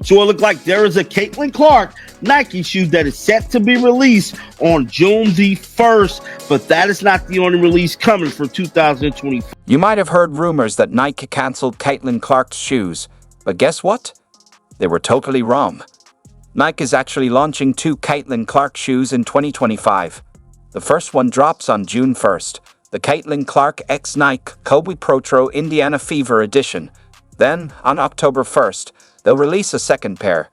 So it looked like there is a Caitlin Clark Nike shoe that is set to be released on June the 1st, but that is not the only release coming for 2024. You might have heard rumors that Nike canceled Caitlin Clark's shoes, but guess what? They were totally wrong. Nike is actually launching 2 Caitlin Clark shoes in 2025. The first one drops on June 1st, the Caitlin Clark X Nike Kobe Protro Indiana Fever Edition. Then, on October 1st, they'll release a second pair,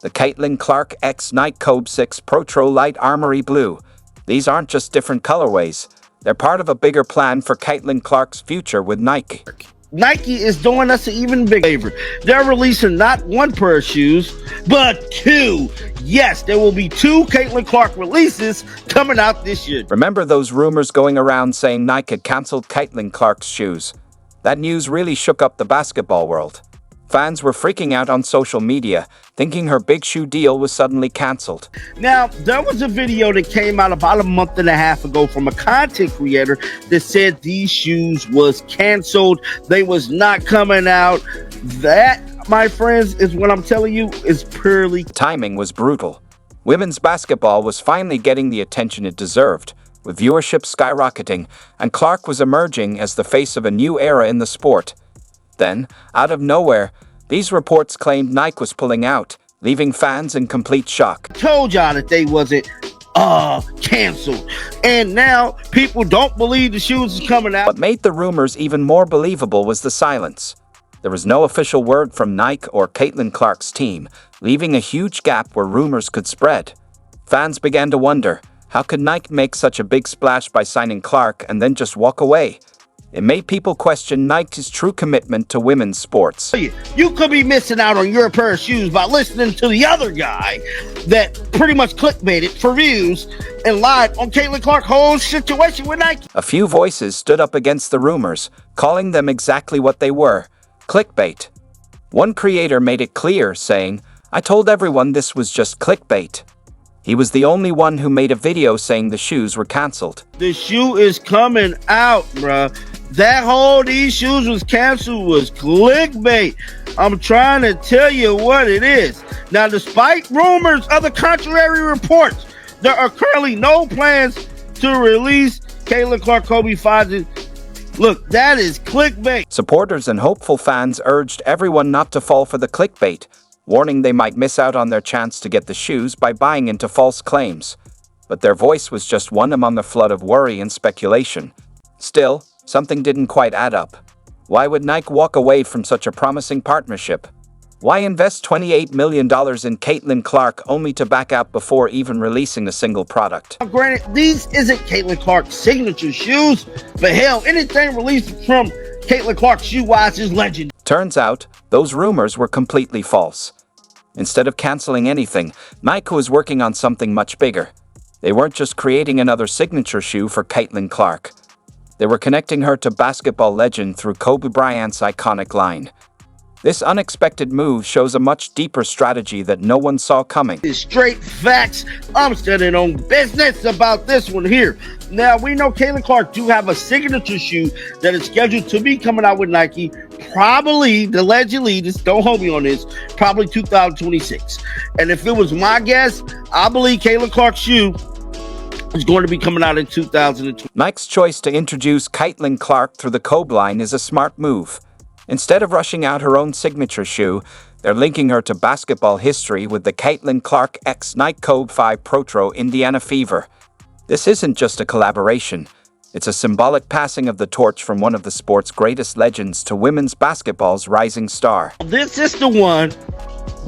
the Caitlin Clark X Nike Kobe 6 Protro Light Armory Blue. These aren't just different colorways. They're part of a bigger plan for Caitlin Clark's future with Nike. Nike is doing us an even bigger favor. They're releasing not 1 pair of shoes, but 2. Yes, there will be 2 Caitlin Clark releases coming out this year. Remember those rumors going around saying Nike had canceled Caitlin Clark's shoes? That news really shook up the basketball world. Fans were freaking out on social media, thinking her big shoe deal was suddenly canceled. Now, there was a video that came out about a month and a half ago from a content creator that said these shoes was canceled. They was not coming out. That, my friends, is what I'm telling you, is purely... The timing was brutal. Women's basketball was finally getting the attention it deserved, with viewership skyrocketing, and Clark was emerging as the face of a new era in the sport. Then, out of nowhere, these reports claimed Nike was pulling out, leaving fans in complete shock. I told y'all that they wasn't canceled. And now people don't believe the shoes is coming out. What made the rumors even more believable was the silence. There was no official word from Nike or Caitlin Clark's team, leaving a huge gap where rumors could spread. Fans began to wonder, how could Nike make such a big splash by signing Clark and then just walk away? It made people question Nike's true commitment to women's sports. You could be missing out on your pair of shoes by listening to the other guy that pretty much clickbaited for views and lied on Caitlin Clark's whole situation with Nike. A few voices stood up against the rumors, calling them exactly what they were, clickbait. One creator made it clear, saying, "I told everyone this was just clickbait." He was the only one who made a video saying the shoes were canceled. The shoe is coming out, bruh. That whole these shoes was canceled was clickbait. I'm trying to tell you what it is. Now, despite rumors of the contrary reports, there are currently no plans to release Caitlin Clark Kobe 5. Look, that is clickbait. Supporters and hopeful fans urged everyone not to fall for the clickbait, warning they might miss out on their chance to get the shoes by buying into false claims. But their voice was just one among the flood of worry and speculation. Still, something didn't quite add up. Why would Nike walk away from such a promising partnership? Why invest $28 million in Caitlin Clark only to back out before even releasing a single product? Now, granted, these isn't Caitlin Clark's signature shoes, but hell, anything released from Caitlin Clark shoe-wise is legend. Turns out, those rumors were completely false. Instead of canceling anything, Nike was working on something much bigger. They weren't just creating another signature shoe for Caitlin Clark. They were connecting her to basketball legend through Kobe Bryant's iconic line. This unexpected move shows a much deeper strategy that no one saw coming. It's straight facts. I'm standing on business about this one here. Now, we know Caitlin Clark do have a signature shoe that is scheduled to be coming out with Nike, probably, allegedly, just don't hold me on this, probably 2026. And if it was my guess, I believe Caitlin Clark's shoe is going to be coming out in 2020. Nike's choice to introduce Caitlin Clark through the Kobe line is a smart move. Instead of rushing out her own signature shoe, they're linking her to basketball history with the Caitlin Clark X Nike Kobe 5 Protro Indiana Fever. This isn't just a collaboration. It's a symbolic passing of the torch from one of the sport's greatest legends to women's basketball's rising star. This is the one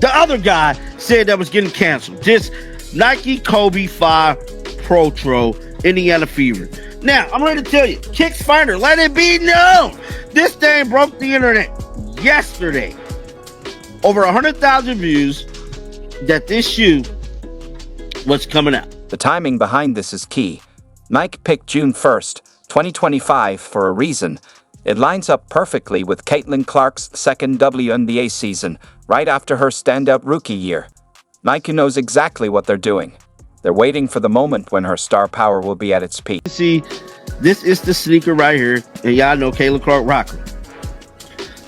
the other guy said that was getting canceled. This Nike Kobe 5 Protro Indiana Fever. Now, I'm ready to tell you, Kicks Finder, let it be known, this thing broke the internet yesterday. Over 100,000 views that this shoe was coming out. The timing behind this is key. Nike picked June 1st, 2025 for a reason. It lines up perfectly with Caitlin Clark's second WNBA season, right after her standout rookie year. Nike knows exactly what they're doing. They're waiting for the moment when her star power will be at its peak. See, this is the sneaker right here, and y'all know Caitlin Clark rocker.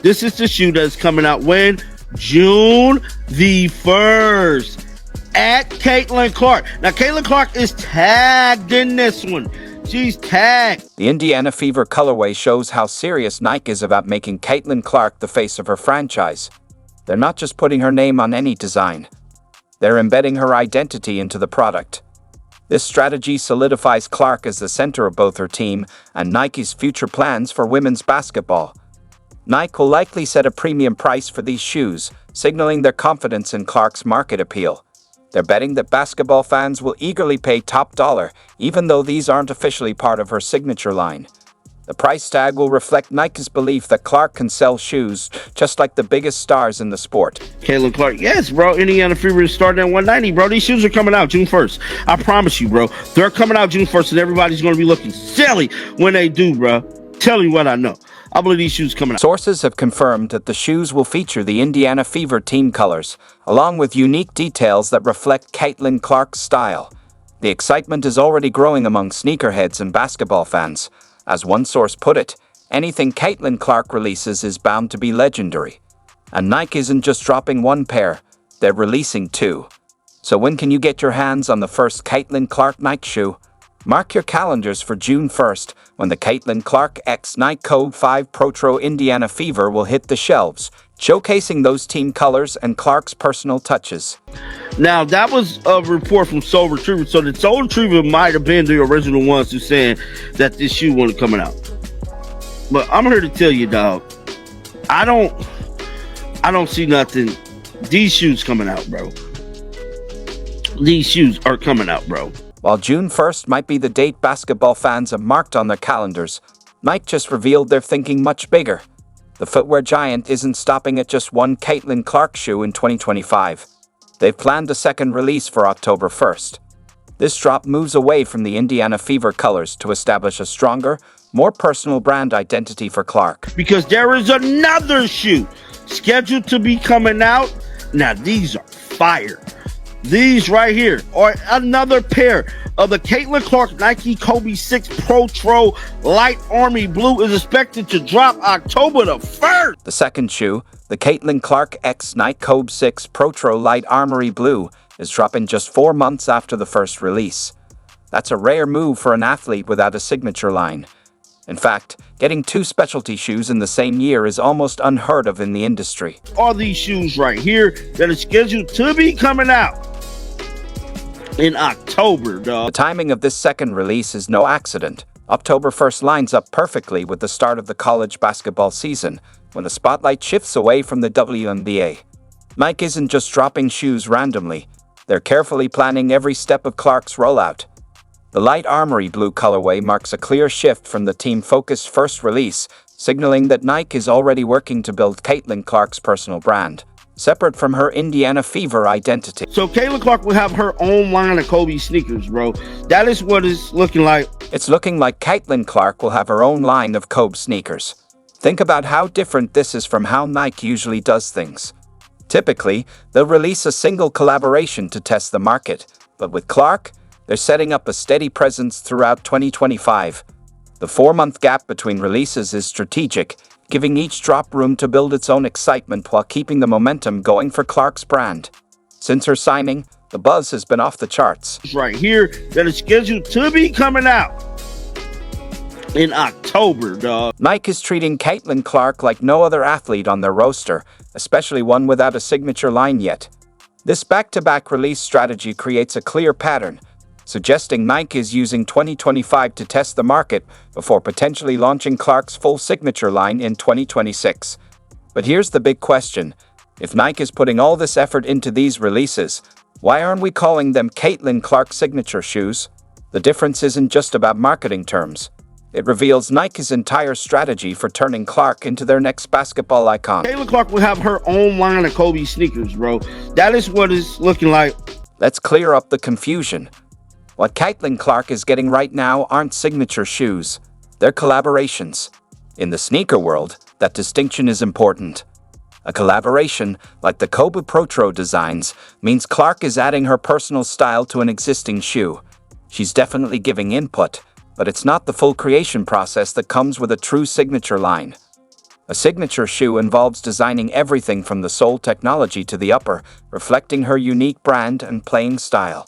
This is the shoe that's coming out when? June the 1st at Caitlin Clark. Now, Caitlin Clark is tagged in this one. She's tagged. The Indiana Fever colorway shows how serious Nike is about making Caitlin Clark the face of her franchise. They're not just putting her name on any design. They're embedding her identity into the product. This strategy solidifies Clark as the center of both her team and Nike's future plans for women's basketball. Nike will likely set a premium price for these shoes, signaling their confidence in Clark's market appeal. They're betting that basketball fans will eagerly pay top dollar, even though these aren't officially part of her signature line. The price tag will reflect Nike's belief that Clark can sell shoes just like the biggest stars in the sport. Caitlin Clark, yes, bro. Indiana Fever is starting at 190, bro. These shoes are coming out June 1st. I promise you, bro. They're coming out June 1st, and everybody's going to be looking silly when they do, bro. Tell you what I know. I believe these shoes coming out. Sources have confirmed that the shoes will feature the Indiana Fever team colors, along with unique details that reflect Caitlin Clark's style. The excitement is already growing among sneakerheads and basketball fans. As one source put it, anything Caitlin Clark releases is bound to be legendary. And Nike isn't just dropping one pair, they're releasing two. So when can you get your hands on the first Caitlin Clark Nike shoe? Mark your calendars for June 1st, when the Caitlin Clark X Nike Code 5 Protro Indiana Fever will hit the shelves, showcasing those team colors and Clark's personal touches. Now, that was a report from Soul Retriever, so the Soul Retriever might have been the original ones who saying that this shoe wasn't coming out. But I'm here to tell you, dog, I don't see nothing. These shoes coming out, bro. These shoes are coming out, bro. While June 1st might be the date basketball fans have marked on their calendars, Nike just revealed they're thinking much bigger. The footwear giant isn't stopping at just one Caitlin Clark shoe in 2025. They've planned a second release for October 1st. This drop moves away from the Indiana Fever colors to establish a stronger, more personal brand identity for Clark. Because there is another shoe scheduled to be coming out. Now, these are fire. These right here are another pair of the Caitlin Clark Nike Kobe 6 Protro Light Army Blue is expected to drop October the 1st. The second shoe, the Caitlin Clark X Nike Kobe 6 Protro Light Armory Blue, is dropping just 4 months after the first release. That's a rare move for an athlete without a signature line. In fact, getting two specialty shoes in the same year is almost unheard of in the industry. Are these shoes right here that are scheduled to be coming out in October, dog? The timing of this second release is no accident. October 1st lines up perfectly with the start of the college basketball season, when the spotlight shifts away from the WNBA. Nike isn't just dropping shoes randomly, they're carefully planning every step of Clark's rollout. The light armory blue colorway marks a clear shift from the team-focused first release, signaling that Nike is already working to build Caitlin Clark's personal brand, separate from her Indiana Fever identity. So Caitlin Clark will have her own line of Kobe sneakers, bro. That is what it's looking like. It's looking like Caitlin Clark will have her own line of Kobe sneakers. Think about how different this is from how Nike usually does things. Typically, they'll release a single collaboration to test the market, but with Clark, they're setting up a steady presence throughout 2025. The 4-month gap between releases is strategic, giving each drop room to build its own excitement while keeping the momentum going for Clark's brand. Since her signing, the buzz has been off the charts. Right here that is scheduled to be coming out in October, dog. Nike is treating Caitlin Clark like no other athlete on their roster, especially one without a signature line yet. This back-to-back release strategy creates a clear pattern, suggesting Nike is using 2025 to test the market before potentially launching Clark's full signature line in 2026. But here's the big question. If Nike is putting all this effort into these releases, why aren't we calling them Caitlin Clark signature shoes? The difference isn't just about marketing terms. It reveals Nike's entire strategy for turning Clark into their next basketball icon. Caitlin Clark will have her own line of Kobe sneakers, bro. That is what it's looking like. Let's clear up the confusion. What Caitlin Clark is getting right now aren't signature shoes. They're collaborations. In the sneaker world, that distinction is important. A collaboration, like the Kobe Protro designs, means Clark is adding her personal style to an existing shoe. She's definitely giving input, but it's not the full creation process that comes with a true signature line. A signature shoe involves designing everything from the sole technology to the upper, reflecting her unique brand and playing style.